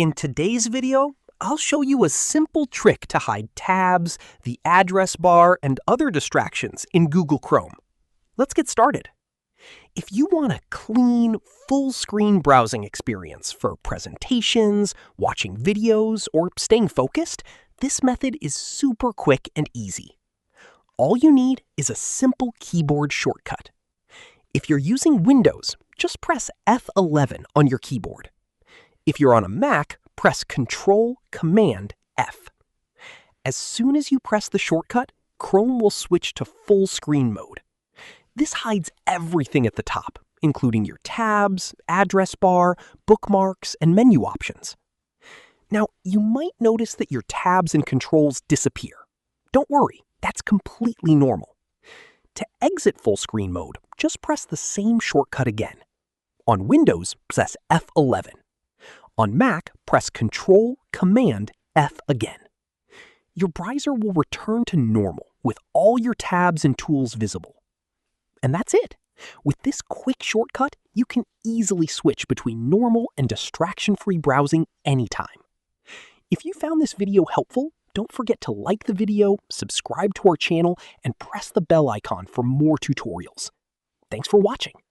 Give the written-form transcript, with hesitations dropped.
In today's video, I'll show you a simple trick to hide tabs, the address bar, and other distractions in Google Chrome. Let's get started. If you want a clean, full-screen browsing experience for presentations, watching videos, or staying focused, this method is super quick and easy. All you need is a simple keyboard shortcut. If you're using Windows, just press F11 on your keyboard. If you're on a Mac, press Control-Command-F. As soon as you press the shortcut, Chrome will switch to full screen mode. This hides everything at the top, including your tabs, address bar, bookmarks, and menu options. Now, you might notice that your tabs and controls disappear. Don't worry, that's completely normal. To exit full screen mode, just press the same shortcut again. On Windows, press F11. On Mac, press Control-Command-F again. Your browser will return to normal with all your tabs and tools visible. And that's it. With this quick shortcut, you can easily switch between normal and distraction-free browsing anytime. If you found this video helpful, don't forget to like the video, subscribe to our channel, and press the bell icon for more tutorials. Thanks for watching.